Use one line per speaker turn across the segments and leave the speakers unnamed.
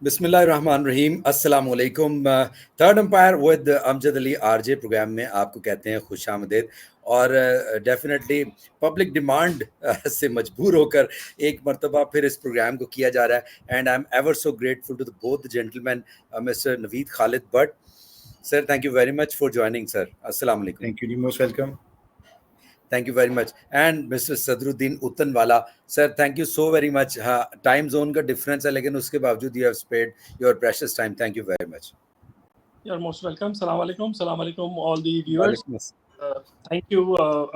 बिस्मिल्लाहिर्रहमानिर्रहीम अस्सलाम वालेकुम। Third umpire with Amjad Ali RJ program में आपको कहते हैं खुश आमदेद। और डेफिनेटली पब्लिक डिमांड से मजबूर होकर एक मरतबा फिर इस प्रोग्राम को किया जा रहा है। And I am ever so grateful to the both gentleman, mister Naveed Khalid Butt sir, thank you very much for joining sir. अस्सलाम वालेकुम।
Thank you. You're most welcome.
Thank you very much. And Mr. Sadruddin Uttanwala, sir, thank you so very much. हाँ, time zone का difference है, लेकिन उसके बावजूद you have spared your precious time. Thank you very much.
You're most welcome. Salam alaikum, all the viewers. Thank you,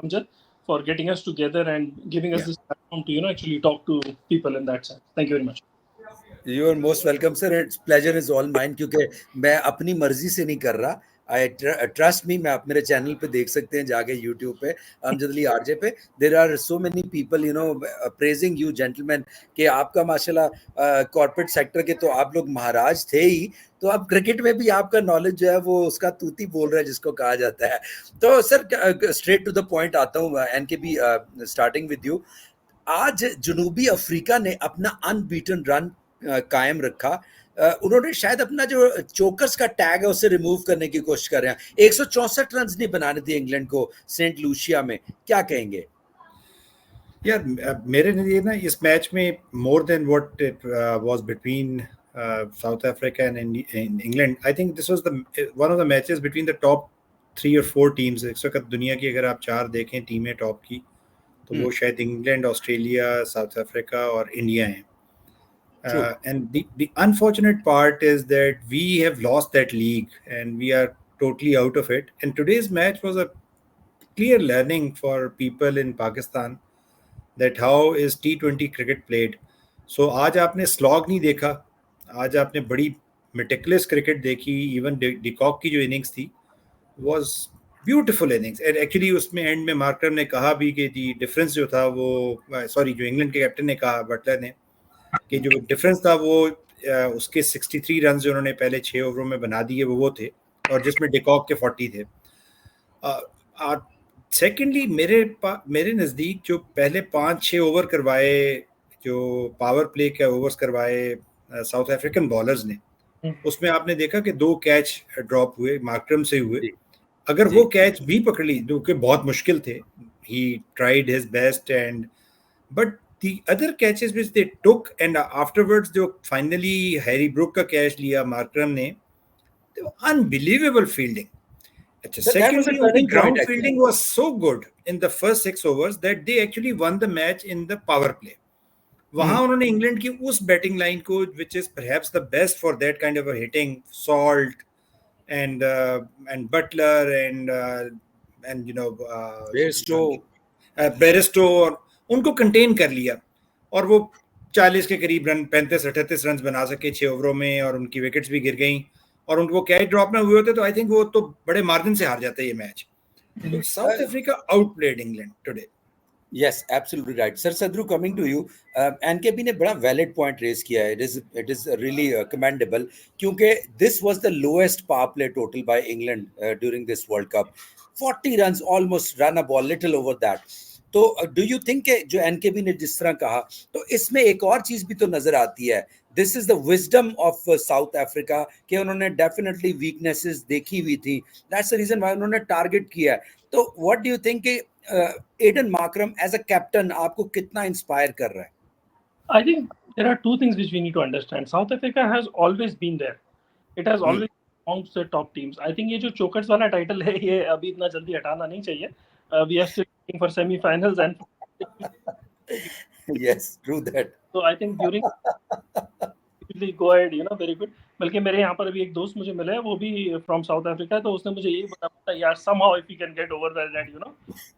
Amjad, for getting us together and giving us this platform to actually talk to people in that sense. Thank you very much.
You are most welcome, sir. It's pleasure is all mine, क्योंकि मैं अपनी मर्जी से नहीं कर रहा. Trust me, मैं आप मेरे चैनल पे देख सकते हैं जाके यूट्यूब पे अमजद अली आरजे पे. There are so many people praising you gentleman कि आपका माशाल्लाह कॉर्पोरेट सेक्टर के तो आप लोग महाराज थे ही, तो अब क्रिकेट में भी आपका नॉलेज जो है वो उसका तूती बोल रहा है जिसको कहा जाता है. तो sir straight to the point आता हूँ, एनकेबी स्टार्टिंग विद यू. आज जनूबी अफ्रीका ने अपना अनबीटन रन कायम रखा. उन्होंने शायद अपना जो चोकर्स का टैग है उसे रिमूव करने की कोशिश कर रहे हैं. 164 रन नहीं बनाने दिए इंग्लैंड को सेंट लूसिया में. क्या कहेंगे
यार? मेरे नजरिए ना इस मैच में more than what it was between south Africa and England, I think this was the one of the matches between the top 3 और 4 टीम्स. इस वक्त दुनिया की अगर आप 4 देखें टीमें टॉप की, तो वो शायद इंग्लैंड, ऑस्ट्रेलिया, साउथ अफ्रीका और इंडिया हैं. And the unfortunate part is that we have lost that league and we are totally out of it. And today's match was a clear learning for people in Pakistan that how is T20 cricket played. So आज आपने slog नहीं देखा, आज आपने बड़ी meticulous cricket देखी. Even de Kock की जो innings थी was beautiful innings. And actually उसमें end में मार्करम ने कहा भी कि the difference जो था वो जो इंग्लैंड के कैप्टन ने कहा, बटलर ने, कि जो डिफरेंस था वो उसके 63 रन जो उन्होंने पहले 6 ओवरों में बना दिए वो थे, और जिसमें डिकॉक के 40 थे. सेकेंडली मेरे नज़दीक जो पहले 5-6 ओवर करवाए, जो पावर प्ले के ओवर्स करवाए साउथ अफ्रीकन बॉलर्स ने, उसमें आपने देखा कि 2 कैच ड्रॉप हुए, मार्करम से हुए. अगर वो कैच भी पकड़ ली, जो कि बहुत मुश्किल थे, he tried his best and but the other catches which they took and afterwards जो finally हैरी ब्रुक का कैच लिया मार्करम ने, unbelievable fielding. Secondly, the ground fielding was so good in the first 6 overs that they actually won the match in the power play. वहाँ उन्होंने England की उस batting line को, which is perhaps the best for that kind of a hitting, Salt and Butler and Bairstow, उनको contain कर लिया और वो 40 के करीब रन, 35-38 रन बना सके 6 ओवरों में, और उनकी विकेट्स भी गिर गई और उनको कैच ड्रॉप ना हुए होते तो आई थिंक वो तो बड़े मार्जिन से हार जाता ये match. South Africa outplayed England today.
Yes, absolutely right. Sir Sadru, coming to you, NKB ने बड़ा वैलिड पॉइंट रेज किया है. इट इज रियली कमेंडेबल, क्योंकि this was the lowest power play total by England during this world Cup. 40 run, almost run a ball little over that. तो do you think कि जो एनकेबी ने जिस तरह कहा, तो इसमें एक और चीज भी तो नजर आती है. This is the wisdom of South Africa कि उन्होंने डेफिनेटली वीकनेसेस देखी हुई थी. दैट्स द रीजन व्हाई उन्होंने टारगेट किया है. तो व्हाट डू यू थिंक कि Aiden Markram as a captain आपको कितना इंस्पायर कर रहा है?
I think there are two things which we need to understand. South Africa has always been there. It has always amongst the top teams. I think ये जो chokers वाला title है, ये अभी इतना जल्दी हटाना नहीं चाहिए. We are still looking for semi-finals and
yes, true that.
So I think during go ahead, very good. बल्कि मेरे यहाँ पर अभी एक दोस्त मुझे मिला है, वो भी from South Africa, तो उसने मुझे यही बताया यार, somehow if we can get over that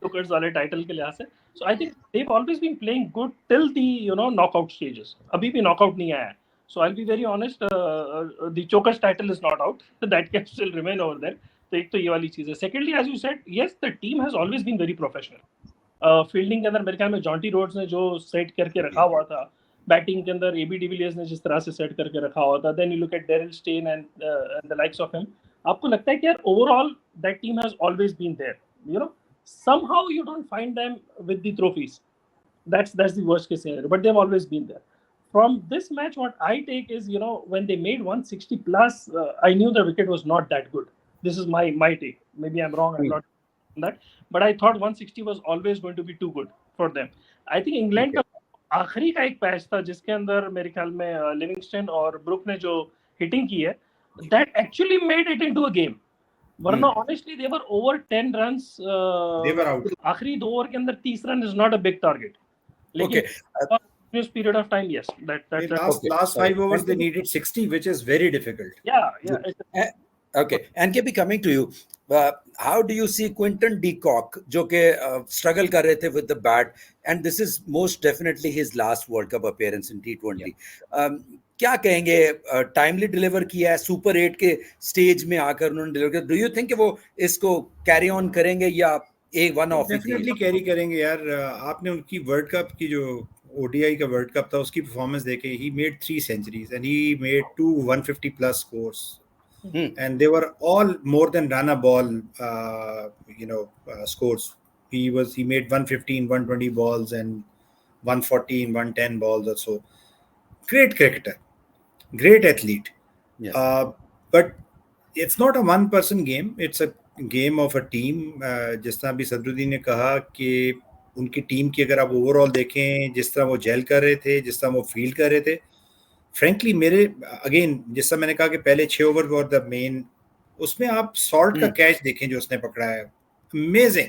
chokers वाले title के लिहाज से. So I think they've always been playing good till the knockout stages. अभी भी knockout नहीं आया है. So I'll be very honest, the chokers title is not out. That can still remain over there. तो एक तो ये वाली चीज़ है. Secondly, as you said, yes, the team has always been very professional. Fielding के अंदर मेरे ख्याल में जॉन्टी रोड्स ने जो सेट करके रखा हुआ था, बैटिंग के अंदर एबी डिविलियर्स ने जिस तरह से सेट करके रखा हुआ था, then you look at Dale Steyn and the likes of him, आपको लगता है कि यार overall that team has always been there. somehow you don't find them with the trophies. That's the worst case scenario, but they've always been there. from this match, what I take is, when they made 160 plus, I knew the wicket was not that good. This is my take. Maybe I'm wrong. I'm not on that, but I thought 160 was always going to be too good for them. I think England का आखिरी का एक patch था जिसके अंदर मेरे ख्याल में लिविंगस्टन और ब्रुक ने जो हिटिंग की है, that actually made it into a game. वरना honestly they were over 10 runs.
They were out.
आखिरी 2 ओवर के अंदर 30 run is not a big target.
Okay.
This period of time, yes,
last 5 overs they needed 60, which is very difficult.
Yeah.
Okay, NKB, coming to you, how do you see Quinton de Kock, जो के struggle कर रहे थे with the bat, and this is most definitely his last World Cup appearance in T20. क्या कहेंगे, timely deliver किया है, super 8 के स्टेज में आकर उन्होंने डिलीवर किया. डू यू थिंक वो इसको कैरी ऑन करेंगे या एक वन ऑफ?
डेफिनेटली कैरी करेंगे यार. आपने उनकी वर्ल्ड कप की जो ODI का वर्ल्ड कप था उसकी परफॉर्मेंस देखे. He made 3 centuries and he made 2 150 plus scores. And they were all more than run a ball scores. He made 115 120 balls and 114 110 balls or so. Great cricketer, great athlete. But it's not a one person game, it's a game of a team. जिस तरह अभी सदरुद्दीन ने कहा कि उनकी team की अगर आप ओवरऑल देखें, जिस तरह वो जेल कर रहे थे, जिस तरह वो फील्ड कर रहे थे, फ्रेंकली मेरे अगेन जिस तरह मैंने कहा कि पहले 6 ओवर और द मेन, उसमें आप सॉल्ट का कैच देखें जो उसने पकड़ा है, अमेजिंग.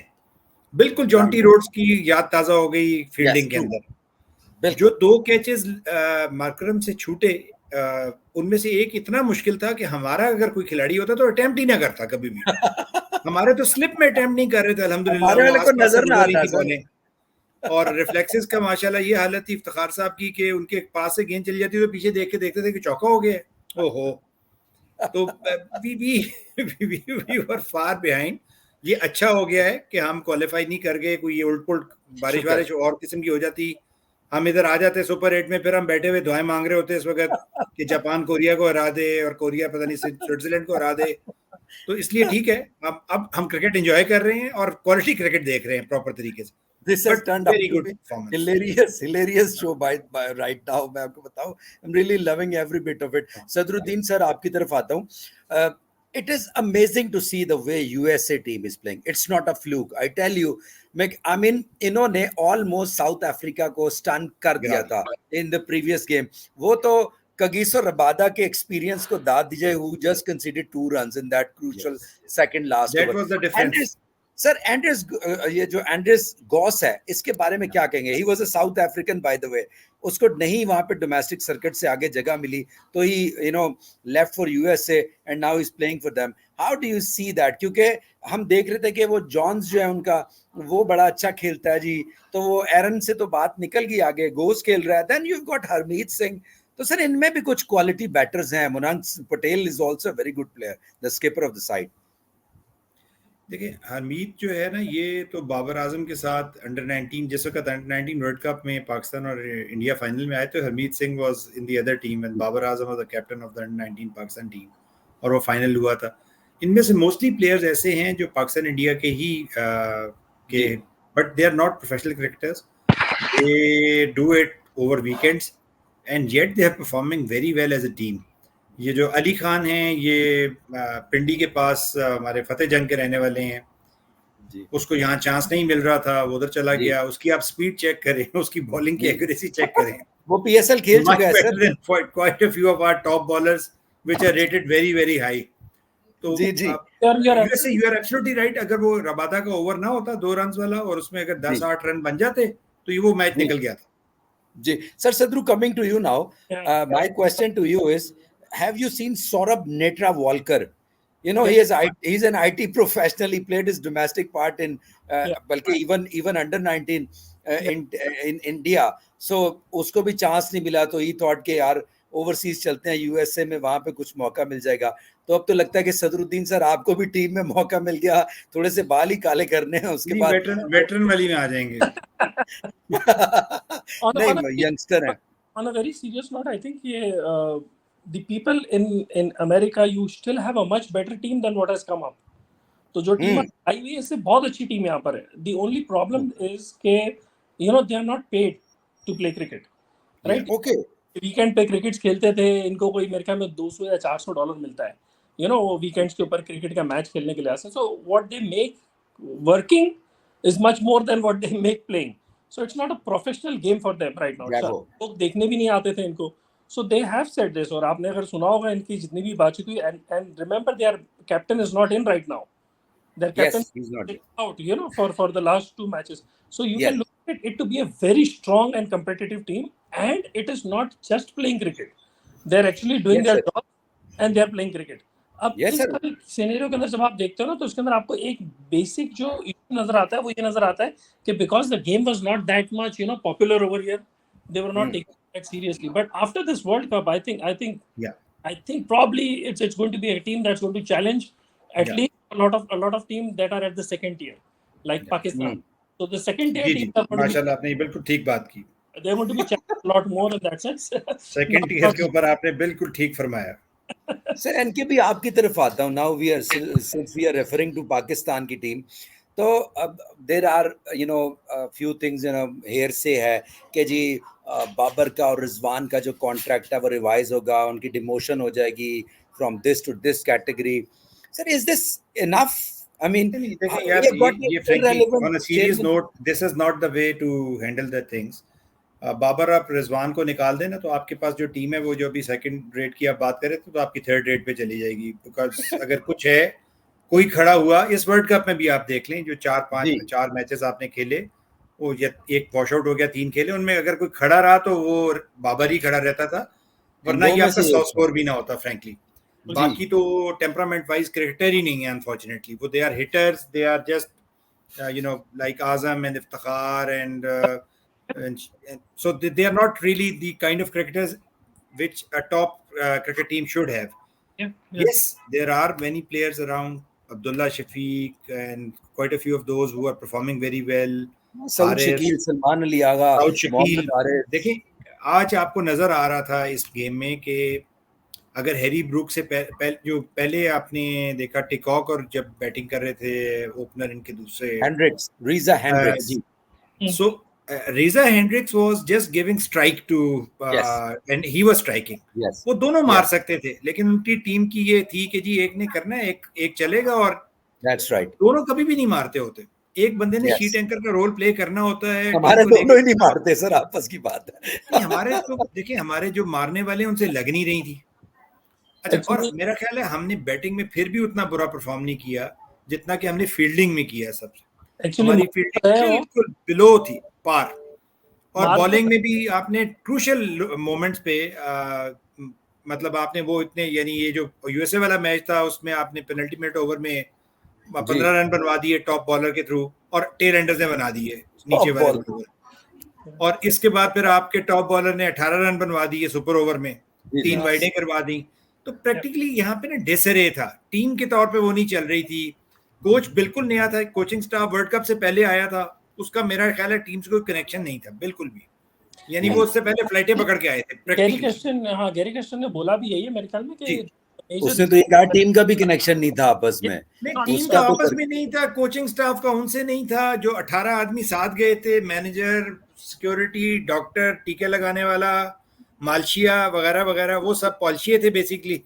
बिल्कुल जॉन्टी रोड्स की याद ताजा हो गई फील्डिंग के अंदर. जो 2 कैचेस मार्करम से छूटे, उनमें से एक इतना मुश्किल था कि हमारा अगर कोई खिलाड़ी होता तो अटेम्प्ट ही ना करता कभी भी. हमारे तो स्लिप में अटेम्प्ट नहीं कर रहे थे अल्हम्दुलिल्लाह, नजर ना आता. और रिफ्लेक्सेस का माशाल्लाह ये हालत थी इफ्तिखार साहब की कि उनके पास से गेंद चली जाती तो पीछे देख के देखते थे कि चौका हो गया. ओहो, तो वी वर फार बिहाइंड. ये अच्छा हो गया है कि हम क्वालिफाई नहीं कर गए. कोई ये उल्ट पुल्ट बारिश और किस्म की हो जाती, हम इधर आ जाते सुपर 8 में, फिर हम बैठे हुए दुआएं मांग रहे होते इस वक्त कि जापान कोरिया को हरा दे और कोरिया पता नहीं स्विट्जरलैंड को हरा दे. तो इसलिए ठीक है, अब हम क्रिकेट एंजॉय कर रहे हैं और क्वालिटी क्रिकेट देख रहे हैं प्रॉपर तरीके से.
This has turned out to be hilarious show by right now. मैं आपको बताऊं, I'm really loving every bit of it. Sadruddin sir, आपकी तरफ आता हूं. It is amazing to see the way USA team is playing. It's not a fluke. I tell you, I mean, इन्होंने almost South Africa को stun कर दिया था in the previous game. वो तो Kagiso Rabada के experience को दाद दीजिए, who just conceded 2 runs in that crucial second last over.
That was the difference.
Sir, ये जो एंड्रेस गॉस है, इसके बारे में क्या कहेंगे? He was a south African by the way. उसको नहीं वहां पे डोमेस्टिक सर्किट से आगे जगह मिली तो ही left for USA and now is playing for them. How do you see that? क्योंकि हम देख रहे थे कि वो जॉन्स जो है उनका, वो बड़ा अच्छा खेलता है जी, तो वो एरन से तो बात निकल गई, आगे गोस खेल रहा है. Then you got Harmeet Singh. तो सर, इनमें भी कुछ क्वालिटी बैटर्स हैं. Monank Patel is also a very good player, the skipper of the side.
देखिए, हरमीत जो है ना, ये तो बाबर आजम के साथ अंडर 19, जिस वक्त अंडर 19 वर्ल्ड कप में पाकिस्तान और इंडिया फाइनल में आए तो Harmeet Singh was in the other team and Babar Azam was the captain of the under 19 Pakistan team, और वो फाइनल हुआ था. इनमें से मोस्टली प्लेयर्स ऐसे हैं जो पाकिस्तान इंडिया के ही but they are not professional cricketers. They do it over weekends and yet they are performing very well as a team. ये जो अली खान हैं, ये पिंडी के पास हमारे फतेह जंग के रहने वाले हैं जी. उसको यहाँ चांस नहीं मिल रहा था, वो उधर चला गया. उसकी आप स्पीड चेक करें, उसकी बॉलिंग की एक्यूरेसी चेक करें.
वो पीएसएल खेल चुका है sir.
Quite a few of our top bowlers which are rated very very high. तो
जी जी,
यू आर एब्सोल्युटली राइट. अगर वो रबादा का ओवर ना होता 2 रन वाला, और उसमें अगर 10-8 रन बन जाते तो ये वो मैच निकल गया था
जी. Sir Sadru, coming to you now, my question to you is, have you seen Saurabh Netra Walker? He's an IT professional. He played his domestic part in balki even under 19 in India. So usko bhi chance nahi mila, तो he thought कि यार overseas चलते हैं USA में, वहां पे कुछ मौका मिल जाएगा. तो अब तो लगता है कि सदरुद्दीन सर, आपको भी टीम में मौका मिल गया, थोड़े से बाल ही काले करने हैं, उसके बाद
वेटरन वाली में आ जाएंगे.
नहीं, यंगस्टर है.
On a very serious note, I think the people in America, you still have a much better team than what has come up. तो जो टीम आई हुई है, इससे बहुत अच्छी टीम यहाँ पर है. The only problem is कि they are not paid to play cricket, right?
Okay.
Weekend पे क्रिकेट खेलते थे, इनको कोई मेरे ख्याल में 200 या $400 मिलता है, यू नो, वो वीकेंड्स के ऊपर क्रिकेट का मैच खेलने के लिए आते हैं। So what they make working is much more than what they make playing. So it's not a professional game for them right now.
Jago.
लोग देखने भी नहीं आते थे इनको। सो दे हैव सेड दिस, और आपने अगर सुना होगा इनकी जितनी भी बातचीत हुई, and remember there captain is not in right now. Their captain
Yes, he's not.
out, you know, for the last 2 matches. So you
Yes.
can look at it to be a very strong and competitive team, and it is not just playing cricket. They're actually doing
Yes,
their
sir.
job and they're playing cricket. अब
Yes,
इस
sir.
सारे scenario के अंदर जब आप देखते हो ना, तो उसके अंदर आपको एक बेसिक जो इशू नजर आता है, वो ये नजर आता है कि because the game was not that much, you know, popular over here, they were not taking it seriously. But after this World Cup,
Yeah.
I think probably it's going to be a team that's going to challenge at
Yeah.
least a lot of teams that are at the second tier, like Pakistan. So the second tier
जी
teams
जी
are going to
माशाल्लाह आपने ये बिल्कुल ठीक बात की।
be, they're going to be challenged a lot more in that sense.
Second tier के ऊपर आपने बिल्कुल ठीक फरमाया।
सर एनके भी आपकी तरफ आता हूँ। Now we are since we are referring to Pakistan की टीम, तो अब there are you know few things, you know, here से है कि जी बाबर का और रिजवान का जो कॉन्ट्रैक्ट है वो रिवाइज होगा, उनकी डिमोशन हो जाएगी from this to this category. Sir is this enough? I mean
नहीं देखें यार, ये frankly on a serious note, this is not the way to handle the things. Babar आप रिजवान को निकाल देना तो आपके पास जो टीम है वो जो अभी सेकंड रेट की आप बात करें तो आपकी थर्ड रेट पे चली जाएगी। बिकॉज अगर कुछ है कोई खड़ा हुआ इस वर्ल्ड कप में भी आप देख लें, जो 4 मैचेस आपने खेले, वो एक वॉश आउट हो गया, 3 खेले, उनमें अगर कोई खड़ा रहा तो वो बाबर ही खड़ा रहता था, वरना ये आपका 100 स्कोर भी ना होता फ्रैंकली। बाकी तो टेम्परामेंट वाइज क्रिकेटर ही नहीं है अनफॉर्चुनेटली। वो they are hitters, they are just you know like Azam and Iftikhar and so they are not really the kind of cricketers which a top cricket team should have. Yes, there are many players around, Abdullah Shafiq and quite a few of those who are performing very well.
Saud Shakeel, Salman Ali Agha, Mohammad Arif.
देखिए आज आपको नजर आ रहा था इस game में कि अगर हैरी ब्रूक से जो पहले आपने देखा टिकॉक और जब बैटिंग कर रहे थे ओपनर इनके दूसरे
Hendricks, Reza Hendricks,
so Reza Hendricks was just giving strike to and he was striking.
Yes.
वो दोनों मार सकते थे, लेकिन उनकी टीम की ये थी कि जी एक ने करना है, एक चलेगा, और
That's right.
दोनों कभी भी नहीं मारते होते। एक बंदे ने शीट एंकर का रोल प्ले करना होता है।
हमारे दोनों ही नहीं मारते सर, आपस की बात है।
नहीं, हमारे तो देखिए हमारे जो मारने वाले उनसे लग नहीं रही थी। अच्छा, और मेरा ख्याल है हमने बैटिंग में फिर भी उतना बुरा परफॉर्म नहीं किया जितना कि हमने फील्डिंग में किया। सबसे हमारी फील्डिंग बिल्कुल बिलो थी, पार। और बॉलिंग में भी आपने क्रूशियल मोमेंट्स पे मतलब आपने वो इतने, यानी ये जो यूएसए वाला मैच था उसमें आपने पेनल्टी मिनट ओवर में 15 रन बनवा दिए टॉप बॉलर के थ्रू, और टेल एंडर्स ने बना दिए नीचे वाले ओवर। और इसके बाद फिर आपके टॉप बॉलर ने 18 रन बनवा दिए सुपर ओवर में, 3 वाइडें करवा दी। तो प्रैक्टिकली यहाँ पे ना डिसरे था, टीम के तौर पे वो नहीं चल रही थी। कोच बिल्कुल नया था, कोचिंग स्टाफ वर्ल्ड कप से पहले आया था, उसका मेरा ख्याल है टीम से कोई कनेक्शन नहीं था बिल्कुल भी, यानी वो उससे पहले फ्लाइटें पकड़ के आए थे।
गैरी कर्स्टन ने बोला भी यही है मेरे ख्याल में कि
उसने तो एक टीम का भी कनेक्शन नहीं था आपस में।
नहीं, टीम का आपस में नहीं था, कोचिंग स्टाफ का उनसे नहीं था। जो 18 आदमी साथ गए थे, मैनेजर, सिक्योरिटी, डॉक्टर, टीके लगाने वाला, मालशिया वगैरह वगैरह, वो सब पॉलिशिये थे basically.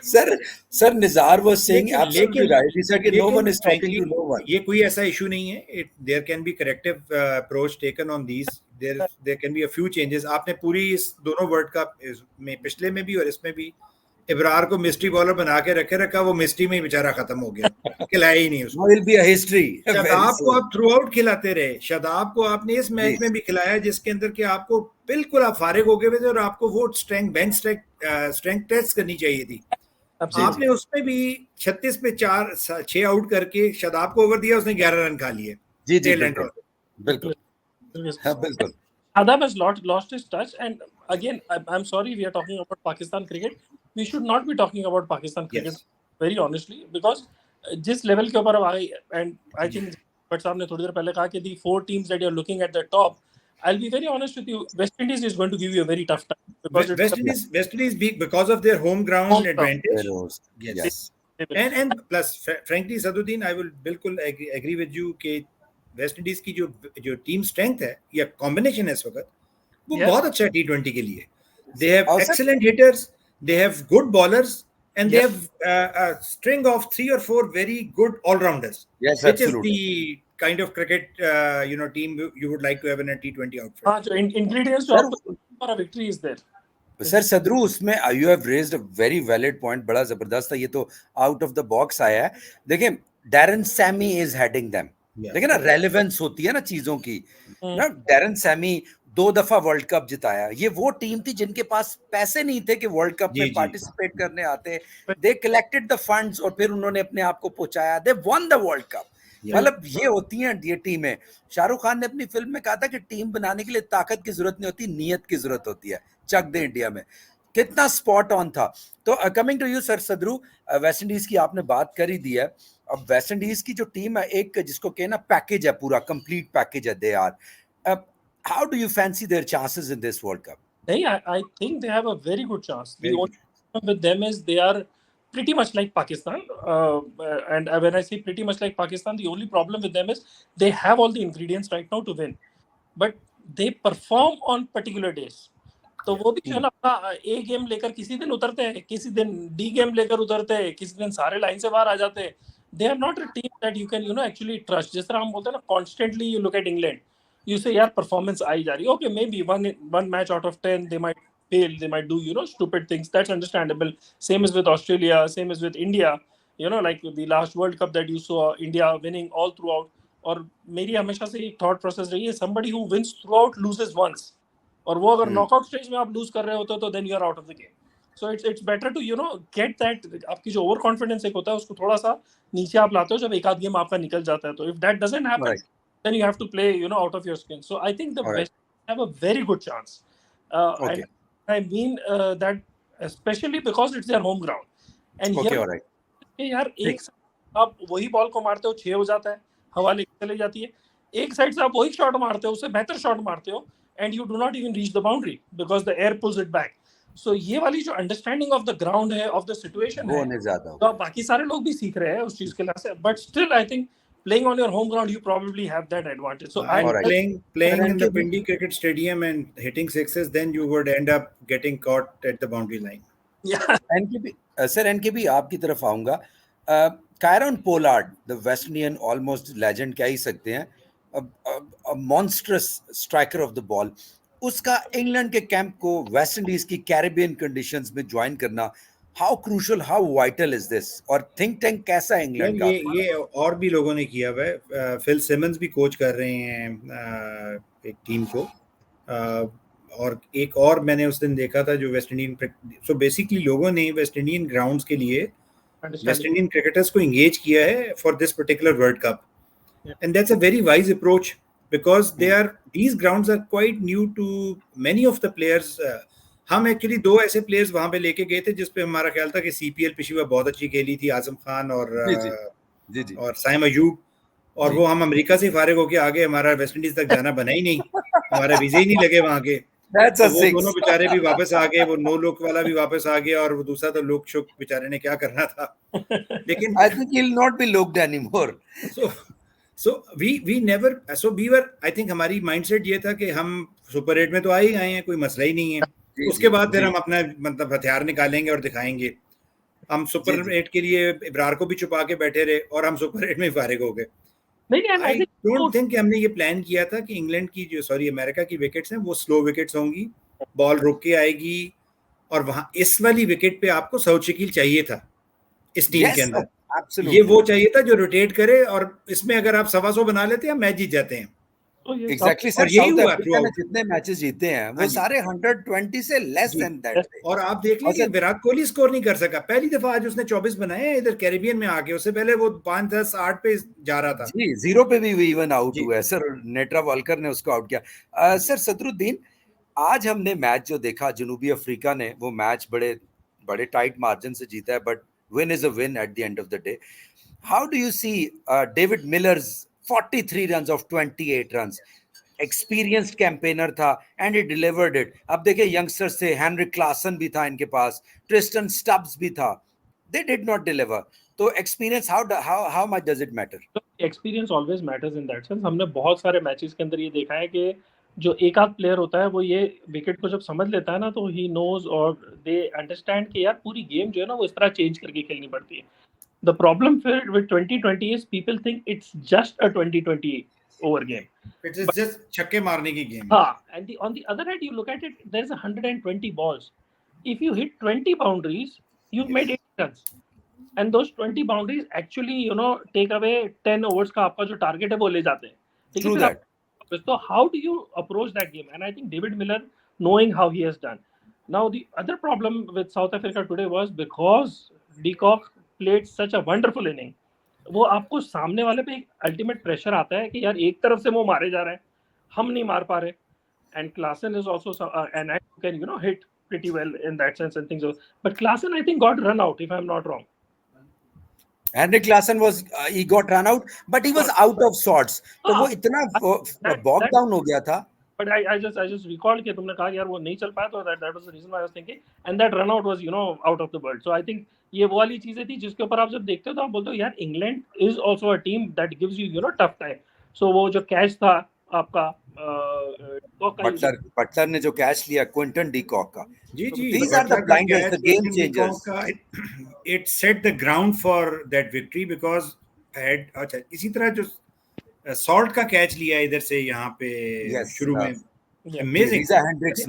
Sir Nizar was saying absolutely right. He said that no one is talking to no one.
ये कोई ऐसा इशू नहीं है। There can be corrective approach taken on these. There can be a few changes. आपने पूरी इस दोनों world cup में, पिछले में भी और इसमें भी, इब्रार को मिस्ट्री बॉलर बना के रखा, वो मिस्ट्री में ही बेचारा खत्म हो गया, खिलाया ही नहीं उसको।
Will be a history.
Shadab को आप थ्रू आउट खिलाते रहे, शादाब को आपने इस मैच में भी खिलाया जिसके अंदर कि आपको बिल्कुल आप फारिग हो गए थे और आपको वो बेंच स्ट्रेंथ टेस्ट करनी चाहिए थी। आपने उसमें भी 36 पे 6 आउट करके शादाब को ओवर दिया, उसने 11 रन खा लिए।
जी बिल्कुल।
Shadab has lost his touch, and again I'm sorry we are talking about Pakistan cricket. We should not be talking about Pakistan cricket very honestly, because जिस लेवल के ऊपर अब आ गई, and I think बट साहब ने थोड़ी देर पहले कहा कि the 4 teams that you're looking at the top, I'll be very honest with you, West Indies is going to give you a very tough time, because
West Indies because of their home ground advantage. Yes. And plus frankly Saduddin, I will बिल्कुल agree with you कि waste Indies की जो team strength है या combination है इस वक्त, वो
Yes.
बहुत अच्छा है T20 के लिए. They have
और sir
excellent hitters, they have good ballers, and they
Yes.
have a string of 3 or 4 very good all-rounders,
yes
which is
absolutely
the kind of cricket team you would like to have in a T20 outfit.
हाँ, जो ingredients जो
sir
आपको for a victory is there.
Sir Sadru उसमें you have raised a very valid point, बड़ा जबरदस्त है, ये तो आउट ऑफ द बॉक्स आया है. देखिए Darren Sami is heading them.
Yeah.
देखिए ना रेलेवेंस होती है ना चीजों की ना.
हम्म,
डैरन सैमी 2 दफा वर्ल्ड कप जिताया. ये वो टीम थी जिनके पास पैसे नहीं थे कि वर्ल्ड कप
जी
में
जी
पार्टिसिपेट करने आते. दे कलेक्टेड द फंड्स और फिर उन्होंने अपने आप को पहुंचाया. They won the World Cup.
Yeah.
मतलब ये होती हैं ये टीमें. शाहरुख खान ने अपनी फिल्म में कहा था कि टीम बनाने के लिए ताकत की जरूरत नहीं होती, नीयत की जरूरत होती है. चक दे इंडिया में. कितना स्पॉट ऑन था. तो coming to you sir Sadru, West Indies की आपने बात कर ही दी है. अब वेस्ट इंडीज की जो टीम है, एक जिसको कहना पैकेज है, पूरा कंप्लीट पैकेज है. They are, how do you fancy their chances in this world cup?
नहीं, I think they have a very good chance. The
Very
only problem with them is they are pretty much like Pakistan. And when I say pretty much like Pakistan, the only problem with them is they have all the ingredients right now to win, but they perform on particular days. तो वो भी जो है ना अपना ए game लेकर किसी दिन उतरते हैं, किसी दिन डी गेम लेकर उतरते हैं, किसी दिन सारे लाइन से बाहर आ जाते हैं. They are not a team that you can actually trust. जिस तरह हम बोलते हैं ना, constantly you look at England, you say यार परफॉर्मेंस आई जा रही है. Okay, maybe one match out of 10 they might fail, they might do stupid things. That's understandable. Same is with Australia, same is with India. Like the last World Cup that you saw India winning all throughout. और मेरी हमेशा से एक thought process रही है, somebody who wins throughout loses once. और वो अगर नॉकआउट स्टेज में आप लूज कर रहे होते हो तो then you are out of the game. So it's better to get that. आपकी जो ओवर कॉन्फिडेंस एक होता है उसको थोड़ा सा नीचे आप लाते हो जब एक आध गेम आपका निकल जाता है. तो if that doesn't happen, then you have to play out of your skin. So I think the West have a very good chance.
Okay.
And I mean that especially because it's their home ground. And
Okay,
here
all right.
यार एक आप वही ball को मारते हो 6 हो जाता है, हवा लेके चली जाती है. एक साइड से आप वही शॉट मारते हो, उससे बेहतर शॉट मारते हो, and you do not even reach the boundary because the air pulls it back. So ये वाली जो अंडरस्टैंडिंग ऑफ द ग्राउंड है, ऑफ द सिचुएशन है,
वो नहीं ज्यादा
तो बाकी सारे लोग भी सीख रहे हैं उस चीज के लिए से. But still I think playing on your home ground, you probably have that advantage. So
And playing in the
NKB
Pindi Cricket Stadium and hitting sixes, then you would end up getting caught at the boundary line.
yeah.
NKB sir, NKB आपकी तरफ आऊंगा. Kieron Pollard, the West Indian almost legend कह ही सकते हैं, monstrous striker of the ball. उसका England के camp को वेस्ट इंडीज की कैरिबियन कंडीशंस में ज्वाइन करना, how crucial, how vital is this? और थिंक टैंक कैसा है इंग्लैंड का?
ये और भी लोगों ने किया हुआ है. फिल सिमंस भी कोच कर रहे हैं एक टीम को. और एक और मैंने उस दिन देखा था जो वेस्ट इंडियन, सो बेसिकली लोगों ने वेस्ट इंडियन ग्राउंड्स के लिए वेस्ट इंडियन क्रिकेटर्स को एंगेज किया है for this particular world cup. And that's a very wise approach because these grounds are quite new to many of the players. हम actually 2 ऐसे players वहां पे लेके गए थे जिस पे हमारा ख्याल था कि सीपीएल पिछली बार बहुत अच्छी खेली थी, आजम खान और और साइम अयूब, और वो हम अमेरिका से फारिग होके आ गए. हमारा वेस्ट इंडीज तक जाना बना ही नहीं, हमारा वीजा ही नहीं लगे वहां के. तो वो दोनों बेचारे भी वापस आ गए, वो नो लुक वाला भी वापस आ गया, और वो दूसरा तो लुक शुक बेचारे ने क्या करना था. लेकिन
I think he will not be looked anymore.
So we never, so we were, I think हमारी माइंडसेट ये था कि हम सुपर 8 में तो आ ही गए हैं, कोई मसला ही नहीं है. उसके बाद फिर हम अपना मतलब हथियार निकालेंगे और दिखाएंगे. हम सुपर 8 के लिए इब्रार को भी छुपा के बैठे रहे और हम सुपर 8 में फारिग हो गए. I don't think कि हमने ये प्लान किया था कि इंग्लैंड की अमेरिका की विकेट्स हैं वो स्लो विकेट्स होंगी, बॉल रुक के आएगी, और वहां इस वाली विकेट पे आपको सऊद शकील चाहिए था इस टीम के अंदर. ये वो चाहिए था जो रोटेट करे, और इसमें अगर आप 125 बना लेते हैं मैच जीत जाते हैं.
एग्जैक्टली सर, यही हुआ जितने मैचेस जीते हैं वो सारे 120 से लेस देन दैट.
और आप देख लीजिए विराट कोहली स्कोर नहीं कर सका. पहली दफा आज उसने 24 बनाए हैं इधर कैरिबियन में आके. उससे पहले वो 5, 10, 8 पे जा रहा था
जी, 0 पे भी इवन आउट हुआ है सर. नेट्रा वॉल्कर ने उसको आउट किया. सर सदरुद्दीन, आज हमने मैच जो देखा जनूबी अफ्रीका ने, वो मैच बड़े टाइट मार्जिन से जीता है, but win is a win at the end of the day. How do you see David Miller's 43 runs of 28 runs? Experienced campaigner था and he delivered it. अब देखिए youngsters थे, हेनरिक क्लासन भी था इनके पास, ट्रिस्टन स्टब्स भी था. They did not deliver. तो experience, how much does it matter?
Experience always matters in that sense. हमने बहुत सारे मैचेस के अंदर ये देखा है कि जो एक आध प्लेयर होता है वो ये विकेट को जब समझ लेता है ना, तो ही नोज और दे अंडरस्टैंड कि यार पूरी गेम जो है ना वो इस तरह चेंज करके खेलनी पड़ती है. The problem with 2020 is people think it's just a 2020 over game.
It is just छक्के मारने की game.
And on the other hand, you look at it, there's 120 balls. If you hit 20 boundaries, you've made 8 runs. And those 20 boundaries actually, take away 10 overs का आपका जो target है वो ले जाते हैं. ठीक है,
True
फिर
that.
So how do you approach that game? And I think David Miller, knowing how he has done. Now the other problem with South Africa today was because de Kock played such a wonderful inning. वो आपको सामने वाले पे एक ultimate pressure आता है कि यार एक तरफ से वो मारे जा रहे हैं, हम नहीं मार पा रहे. And Klaasen is also and I can hit pretty well in that sense and things. But Klaasen I think got run out if I'm not wrong.
Henrik Klaasen was he got run out, but he was out of sorts. तो वो इतना bogged down हो गया था.
But I just recalled कि तुमने कहा यार वो नहीं चल पाया, तो that was the reason why I was thinking, and that run out was out of the world. So I think ये वो वाली चीजें थी जिसके ऊपर आप जब देखते हो तो आप बोलते हो यार England is also a team that gives you tough time. So वो जो कैच था आपका
बटलर ने जो कैच लिया क्विंटन डी कॉक का,
जी,
these are the blinders, the game changers.
It set the ground for that victory because अच्छा इसी तरह जो सॉल्ट का कैच लिया इधर से यहाँ पे शुरू में, अमेजिंग.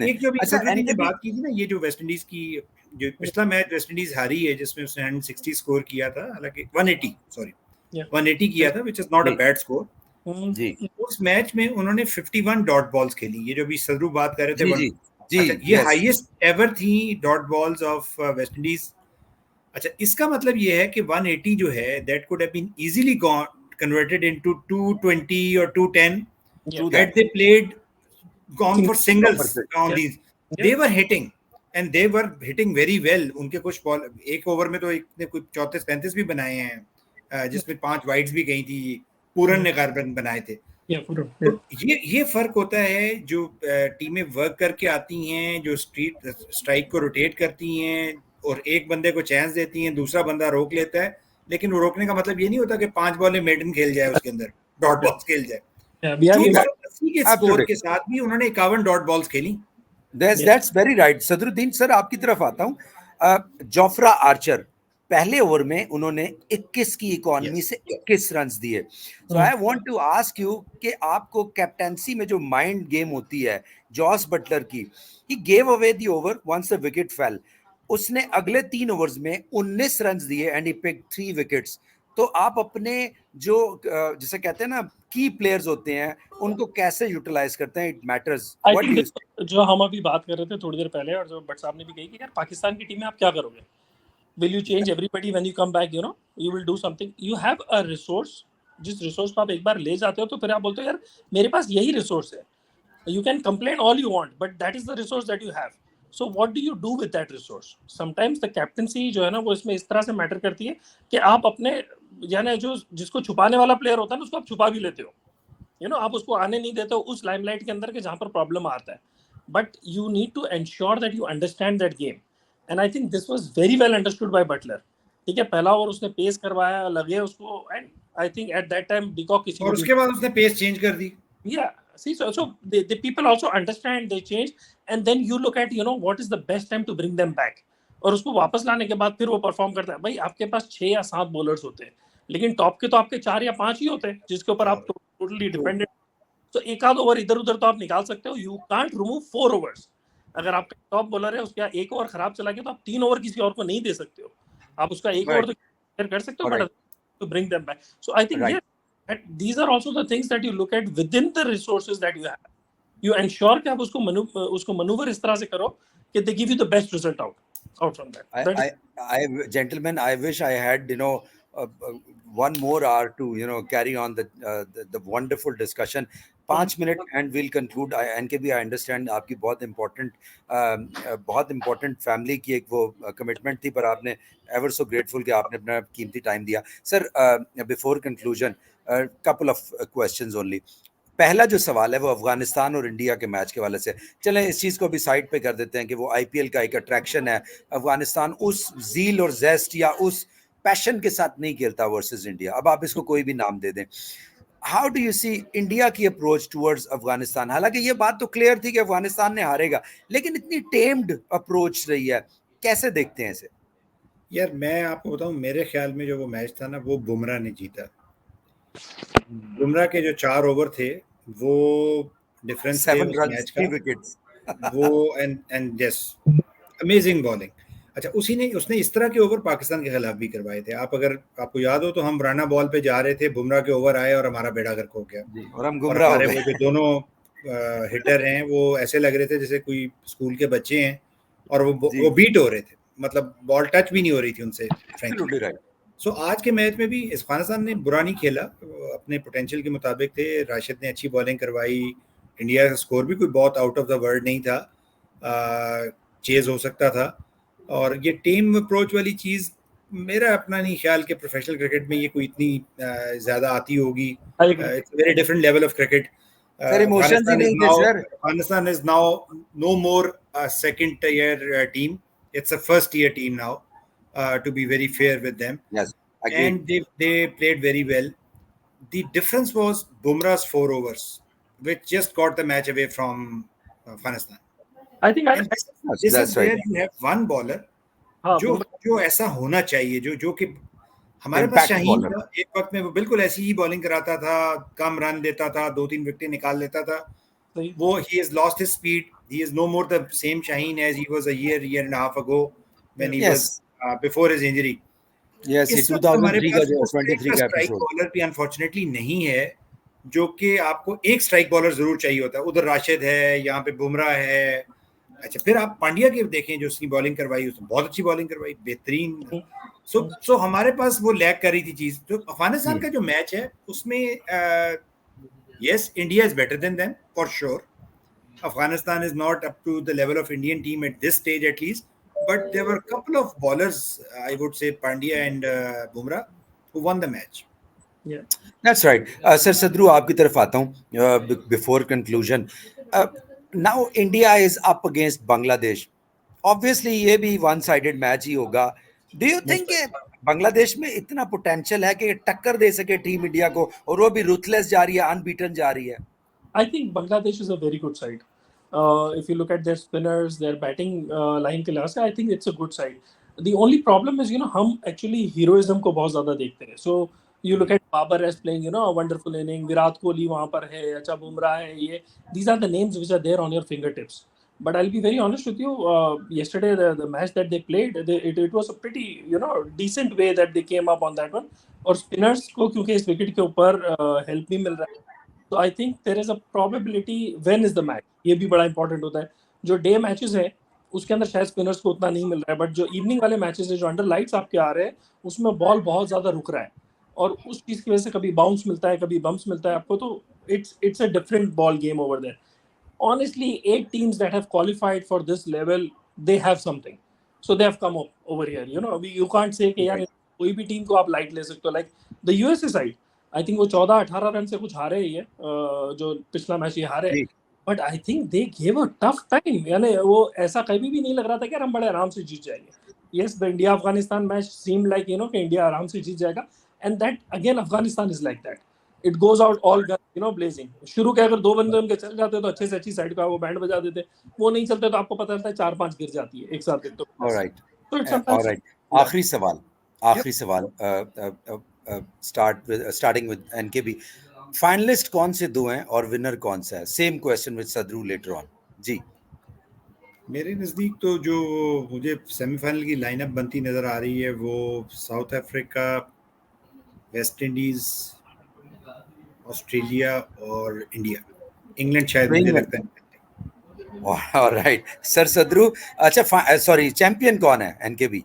एक जो भी सदरुद्दीन ने बात की थी ना, ये जो वेस्ट इंडीज की जो पिछला मैच वेस्ट इंडीज हारी है जिसमें उसने 160 स्कोर किया था, हालांकि 180 किया था, which is not a bad score.
जी.
उस मैच में उन्होंने 51 डॉट बॉल्स खेली. ये जो भी सदरू बात कर रहे थे,
जी,
ये हाईएस्ट एवर थी dot balls of West Indies. अच्छा, इसका मतलब ये है कि 180 जो है that could have been easily converted into 220 or 210 had they gone for singles on these. They were hitting and they were hitting very well. उनके कुछ बॉल एक ओवर में तो एक ने कुछ 34-35 भी बनाए हैं, जिसमें 5 वाइड्स भी गई थी. पूरन ने कार्बन बनाए थे. तो ये फर्क होता है जो टीमें वर्क करके आती हैं, जो स्ट्राइक को रोटेट करती हैं और एक बंदे को चांस देती हैं, दूसरा बंदा रोक लेता है. लेकिन वो रोकने का मतलब ये नहीं होता कि 5 बॉल में मेडन खेल जाए, उसके अंदर डॉट बॉल्स खेल जाए. 80 के स्कोर के साथ भी उन्होंने 51 डॉट बॉल्स खेली.
That's very right. Sadruddin sir, आपकी तरफ आता हूँ. जोफ्रा आर्चर पहले ओवर में उन्होंने 21 की इकोनॉमी से 21 रन्स दिए. So I want to ask you कि आपको कैप्टेंसी में जो माइंड गेम होती है जॉस बटलर की, he gave away the over once the wicket fell. उसने अगले 3 ओवर्स में 19 रन्स दिए एंड ही पिक्ड 3 विकेट्स. तो आप अपने जो जिसे कहते हैं ना की प्लेयर्स होते हैं, उनको कैसे यूटिलाइज करते हैं? It matters.
जो हम अभी बात कर रहे थे थोड़ी देर पहले, और जो बट साहब ने भी कही कि यार पाकिस्तान की टीम में आप क्या करोगे? Will you change everybody when you come back? You will do something. You have a resource. जिस रिसोर्स को आप एक बार ले जाते हो तो फिर आप बोलते हो यार मेरे पास यही रिसोर्स है. You can complain all you want, but that is the resource that you have. So what do you do with that resource? Sometimes the captaincy जो है ना वो इसमें इस तरह से मैटर करती है कि आप अपने यानी जो जिसको छुपाने वाला प्लेयर होता है ना, उसको आप छुपा भी लेते हो. आप उसको आने नहीं देते हो उस लाइमलाइट के अंदर के जहाँ पर प्रॉब्लम आता है. But you need to ensure that you understand that game. And I think this was very well understood by Butler. ठीक है, पहला ओवर उसने पेस करवाया, लगे उसको, and I think at that time de Kock किसी
और उसके बाद उसने पेस चेंज कर दी.
Yeah, see, so the people also understand, they change, and then you look at what is the best time to bring them back. और उसको वापस लाने के बाद फिर वो परफॉर्म करता है. भाई आपके पास 6 या 7 बॉलर्स होते हैं, लेकिन टॉप के तो आपके 4 या 5 ही होते हैं जिसके ऊपर आप टोटली डिपेंडेंट. तो एक आध ओवर इधर उधर तो आप निकाल सकते हो. You can't remove 4 overs. अगर आपका टॉप बॉलर है उसका एक ओवर खराब चला गया तो आप 3 ओवर किसी और को नहीं दे सकते हो. आप उसका एक ओवर तो कर सकते हो, but to bring them back. So I think these are also the things that you look at within the resources that you have. You ensure कि आप उसको maneuver इस तरह से करो कि they give you the best result out from that.
Gentlemen, I wish I had one more hour to carry on the wonderful discussion. 5 minute and we'll conclude. NKB, I understand आपकी बहुत important family की एक वो commitment थी, पर आपने ever so grateful कि आपने अपना कीमती time दिया. Sir, before conclusion, couple of questions only. पहला जो सवाल है वो अफगानिस्तान और इंडिया के मैच के वाले से. चलें इस चीज़ को भी साइड पे कर देते हैं कि वो आईपीएल का एक अट्रैक्शन है. अफगानिस्तान उस ज़ील और जेस्ट या उस पैशन के साथ नहीं खेलता वर्सेस इंडिया. अब आप इसको कोई भी नाम दे दें. How do you see India की अप्रोच टुवर्ड्स अफगानिस्तान? हालांकि ये बात तो क्लियर थी कि अफगानिस्तान ने हारेगा, लेकिन इतनी टेम्ड अप्रोच रही है, कैसे देखते हैं इसे?
यार मैं आपको बताऊं, मेरे ख्याल में जो वो मैच था ना, वो बुमराह ने जीता। बुमराह के जो 4 ओवर थे, वो डिफरेंस थे
7
उस
रन
मैच
3
का।
विकेट्स।
वो एंड यस, अमेजिंग बॉलिंग। अच्छा, उसने इस तरह के ओवर पाकिस्तान के खिलाफ भी करवाए थे। अगर आपको याद हो तो हम राना बॉल पे जा रहे थे, बुमराह के ओवर आए और हमारा बेड़ा गर्क हो गया।
जी, और हम
और
गुमराह हो
हमारे
गए।
वो जो दोनों हिटर हैं, वो ऐसे लग रहे थे जैसे कोई स्कूल के बच्चे हैं, और वो बीट हो रहे थे, मतलब बॉल टच भी नहीं हो रही थी उनसे, फ्रैंकली।
Absolutely right.
सो आज के मैच में भी अफगानिस्तान ने बुरा नहीं खेला, अपने पोटेंशियल के मुताबिक थे। राशिद ने अच्छी बॉलिंग करवाई। इंडिया का स्कोर भी कोई बहुत आउट ऑफ द वर्ल्ड नहीं था, चेज हो सकता था। और ये टीम अप्रोच वाली चीज़, मेरा अपना नहीं ख्याल कि प्रोफेशनल क्रिकेट में ये कोई इतनी ज़्यादा आती होगी।
I agree.
It's very different level of cricket.
Sir emotions ही नहीं थे sir.
Afghanistan is now no more a second tier team. It's a first tier team now, to be very fair with them.
Yes, agreed.
And they played very well. The difference was Bumrah's 4 overs, which just got the match away from Afghanistan.
I think
And this is
that's
where
right.
you have one bowler
हाँ
जो
बुमराह
जो ऐसा होना चाहिए, जो कि हमारे पास
impact
Shaheen
bowler.
था एक वक्त में, वो बिल्कुल ऐसी ही बॉलिंग कराता था, कम रन देता था, 2-3 विकेट निकाल लेता था।
सही।
वो he has lost his speed. He is no more the same Shaheen as he was a year and a half ago when he
yes,
was before his injury.
Yes, ये
इस वक्त हमारे
2003 का
पास
जो
उस टाइप
23
का
का
स्ट्राइक
एपिसोड।
बॉलर भी अनफॉर्चुनेटली नहीं है, जो कि आपको एक स्ट्राइक बॉलर जरूर चाहिए होता है। उधर राशिद है, यहाँ पे बुमराह है। अच्छा, फिर आप पांड्या के देखें, जो उसकी बॉलिंग करवाई, उसने बहुत अच्छी बॉलिंग करवाई, बेहतरीन। सो हमारे पास वो लैग कर रही थी चीज। तो अफगानिस्तान का जो मैच है उसमें yes, India is better than them for sure. Afghanistan is not up to the level of Indian team at this stage, at least. But there were a couple of bowlers, I would say Pandya and Bumrah, who won the match.
Yeah.
That's right. Sir Sadru, आपकी तरफ आता हूँ before conclusion. Now India is up against Bangladesh. Obviously ये भी one sided match ही होगा। Do you think Bangladesh में इतना potential है कि टक्कर दे सके टीम इंडिया को, और वो भी रूथलेस जा रही है, अनबीटन जा रही है?
I think Bangladesh is a very good side. If you look at their spinners, their batting line के लिहाज से, I think it's a good side. The only problem is, हम actually heroism को बहुत ज़्यादा देखते हैं. So you look at Babar as playing, a wonderful inning. Virat Kohli वहाँ पर है, अच्छा बुमराह है, ये. These are the names which are there on your fingertips. But I'll be very honest with you. Yesterday, the match that they played, it was a pretty, decent way that they came up on that one. और spinners को क्योंकि इस wicket के ऊपर help भी मिल रहा है. तो I think there is a probability when is the match, ये भी बड़ा इंपॉर्टेंट होता है. जो डे मैचेस है उसके अंदर शायद स्पिनर्स को उतना नहीं मिल रहा है, बट जो इवनिंग वाले मैचेस है, जो अंडर लाइट्स आपके आ रहे हैं, उसमें बॉल बहुत ज्यादा रुक रहा है, और उस चीज की वजह से कभी बाउंस मिलता है, कभी बम्प्स मिलता है आपको. तो it's a different ball game over there. Honestly, 8 teams that have qualified for this level, they have something, so they have come up over here. You can't say कि यार कोई भी टीम को आप लाइट ले सकते हो. Like the USA side, I think वो 14-18 रन से कुछ हारे ही है, जो पिछला मैच ये हारे. But I think they give a tough time. यानी वो ऐसा कभी भी नहीं लग रहा था कि हम बड़े आराम से जीत जाएंगे. Yes, the India Afghanistan match seem like कि इंडिया आराम से जीत जाएगा, and that again Afghanistan is like that. It goes out all gun, blazing. शुरू के अगर 2 बंदे उनके चल जाते तो अच्छे से अच्छी साइड का वो बैंड बजा देते. वो नहीं चलते तो आपको पता चलता है 4-5 गिर जाती है एक साथ. तो
ऑलराइट,
तो इट्स समटाइम्स.
ऑलराइट। आखिरी सवाल स्टार्टिंग विद एनकेबी। फाइनलिस्ट कौन से 2 हैं और विनर कौन सा है? Same question with Sadru later on जी।
मेरे नज़दीक तो जो मुझे सेमीफाइनल की लाइनअप बनती नज़र आ रही है, वो South Africa, West Indies, Australia और इंडिया। इंग्लैंड शायद मुझे लगता है।
ऑलराइट सर सदरू। अच्छा सॉरी, चैंपियन कौन है एनकेबी?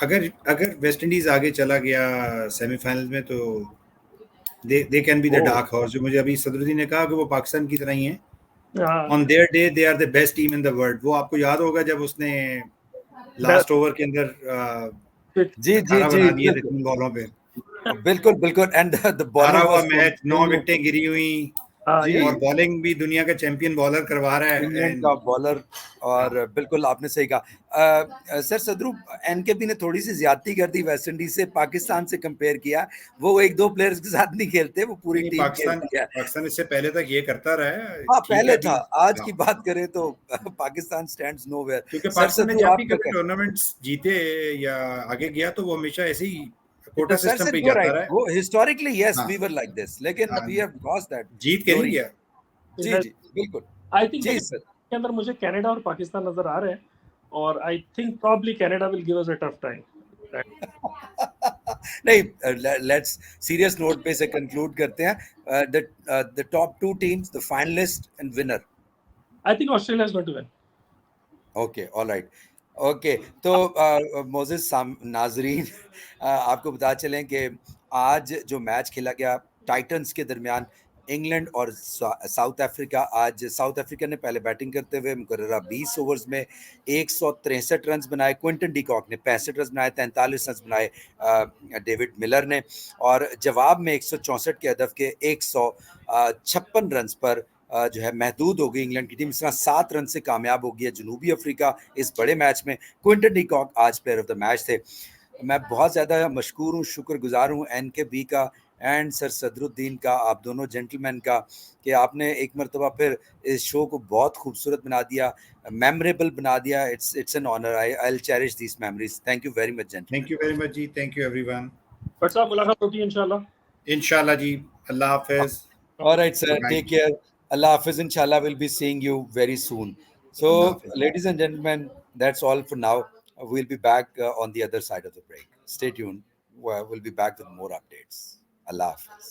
अगर वेस्ट इंडीज आगे चला गया सेमीफाइनल में, तो they can be the dark horse. जो मुझे अभी सदरुद्दीन ने कहा कि वो पाकिस्तान की तरह ही है. On their day they are the best team in the world. वो आपको याद होगा जब उसने लास्ट ओवर के अंदर
जी
बना दिए थे बॉलों पे.
बिल्कुल बिल्कुल. And the bowling was
match, 9 विकेटें गिरी हुई,
हाँ,
जी।
ये
और बॉलिंग भी दुनिया का चैंपियन बॉलर करवा रहा है
इंग्लैंड
and
का बॉलर, और बिल्कुल आपने सही कहा। सर सदरू, एनकेबी ने थोड़ी सी ज्यादती कर दी वेस्ट इंडीज से, पाकिस्तान से कंपेयर किया। वो एक दो प्लेयर्स के साथ नहीं खेलते, वो पूरी
नहीं,
टीम खेलती है।
पाकिस्तान इससे पहले तक ये करता रहा है,
हाँ
ठीक है
पहले
अभी।
था, आज
हाँ,
की बात करें तो पाकिस्तान स्टैंड्स नोवेयर।
क्योंकि
सर
पाकिस्तान ने
सदरू,
जब भी
आपका
कभी
क्या?
टूर्नामेंट्स जीते या आगे गया तो वो हमेशा ऐसे ही कोटा
सर
सिस्टम
सर
पे ही
यू आर
जाता
राइट,
रहा है।
वो हिस्टोरिकली यस
हाँ,
वी वर लाइक दिस, लेकिन
हाँ,
वी हैव लॉस्ट दैट
जीत के नहीं
ग्लोरी।
गया।
जी जी बिल्कुल।
आई थिंक
जी
देखिए
सर।
के अंदर मुझे कनाडा और पाकिस्तान नजर आ रहे हैं, और I think probably Canada will give us a tough time.
नहीं, लेट्स सीरियस नोट पे से कंक्लूड करते हैं। The top two teams, the finalist and winner.
I think Australia is going to win.
Okay, all right. Okay, तो मोजेस नाजरीन, आपको बता चलें कि आज जो मैच खेला गया टाइटंस के दरमियान, इंग्लैंड और साउथ अफ्रीका, आज साउथ अफ्रीका ने पहले बैटिंग करते हुए मुकर्ररा 20 ओवर्स में 163 रन बनाए। क्विंटन डिकॉक ने 65 रन बनाए, 43 रन बनाए डेविड मिलर ने, और जवाब में 164 के हदफ के 156 रन पर जो है महदूद हो गई इंग्लैंड की टीम। इस तरह 7 रन से कामयाब हो गई है जनूबी अफ्रीका इस बड़े मैच में। क्विंटन डिकॉक आज प्लेयर ऑफ द मैच थे। मैं बहुत ज़्यादा मशकूर हूँ, शुक्रगुजार हूँ एनकेबी का एंड सर सदरुद्दीन का, आप दोनों जेंटलमैन का, कि आपने एक मरतबा फिर इस शो को बहुत खूबसूरत बना दिया, मेमोरेबल बना दिया। It's an honour, I will cherish these memories. Thank you very much
thank
gentleman.
You very much जी, थैंक यू एवरीवन।
बट साहब मुलाकात होती है इंशाल्लाह।
इंशाल्लाह जी, अल्लाह हाफिज,
All right, sir.
Good
Take
night,
care. Allah Hafiz. Inshallah, we'll be seeing you very soon. So,
Allah Hafiz.
ladies and gentlemen, that's all for now. We'll be back on the other side of the break. Stay tuned. We'll be back with more updates. Allah Hafiz.